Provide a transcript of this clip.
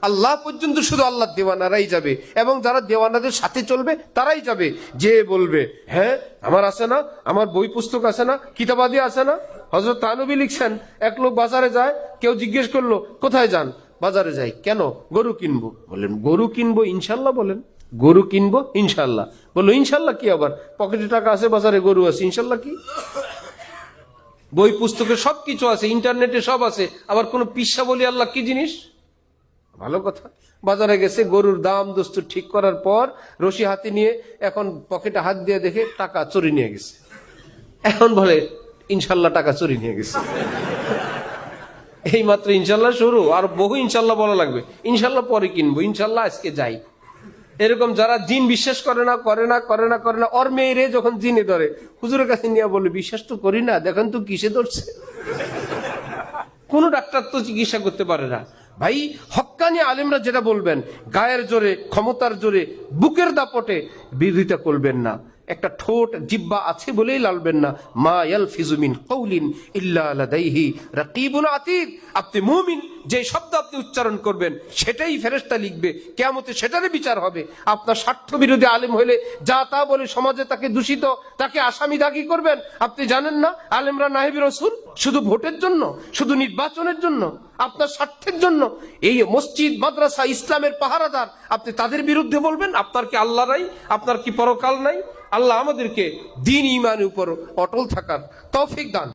আল্লাহ পর্যন্ত শুধু আল্লাহ দেওয়ানারাই যাবে, এবং যারা দেওয়ানাদের সাথে চলবে তারাই যাবে। যে বলবে হ্যাঁ আমার আছে না, আমার বই পুস্তক আছে না, কিতাবাদি আছে না। হযরত তানবী লিখছেন, এক লোক বাজারে যায়, কেউ জিজ্ঞেস করলো কোথায় যান? বাজারে যাই। কেন? গরু কিনবো। বললেন গরু কিনবো ইনশাল্লাহ? বলেন গরু কিনবো ইনশাল্লাহ। বললো ইনশাল্লাহ কি? আবার পকেটে টাকা আছে, বাজারে গরু আছে, ইনশাল্লাহ কি? বই পুস্তকে সবকিছু আছে, ইন্টারনেটে সব আছে, আবার কোন পিসা বলি আল্লাহ কি জিনিস? ভালো কথা। বাজারে গেছে, গরুর দাম দস্তুর ঠিক করার পর রশি হাতে নিয়ে এখন পকেটে হাত দিয়ে দেখে টাকা চুরি নিয়ে গেছে। এখন বলে ইনশাল্লাহ টাকা চুরি নিয়ে গেছে। এই মাত্র ইনশাল্লাহ শুরু, আর বহু ইনশাল্লাহ বলা লাগবে। ইনশাল্লাহ পরে কিনবো, ইনশাল্লাহ আজকে যাই। এরকম যারা জিন বিশ্বাস করে না করে না করে না করে না, ওর মেয়েরে যখন জিনে ধরে হুজুরের কাছে নিয়ে বলে বিশ্বাস তো করি না, দেখেন তো কিসে ধরছে। কোন ডাক্তার তো চিকিৎসা করতে পারে না। ভাই হক্কানি আলেমরা যেটা বলবেন, গায়ের জোরে, ক্ষমতার জোরে, বুকের দাপটে বিরোধিতা করবেন না। একটা ঠোঁট জিহ্বা আছে বলেই লালবেন না। মা ইয়ালফিজু মিন কাউলিন ইল্লা লাদাইহি রাকিবুন আতীদ। আপনি মুমিন, যে শব্দ আপনি উচ্চারণ করবেন সেটাই ফেরেশতা লিখবে, কিয়ামতে সেটারই বিচার হবে। আপনার স্বার্থ বিরোধী আলেম হলে যা তা বলে সমাজে তাকে দূষিত, তাকে আসামি দাগি করবেন। আপনি জানেন না আলেমরা নায়েবে রাসূল? শুধু ভোটের জন্য, শুধু নির্বাচনের জন্য, আপনার স্বার্থের জন্য এই মসজিদ মাদ্রাসা ইসলামের পাহারাদার, আপনি তাদের বিরুদ্ধে বলবেন? আপনার কি আল্লাহ নাই? আপনার কি পরকাল নাই? আল্লাহ আমাদেরকে দ্বীন ঈমানের উপর অটল থাকার তৌফিক দান।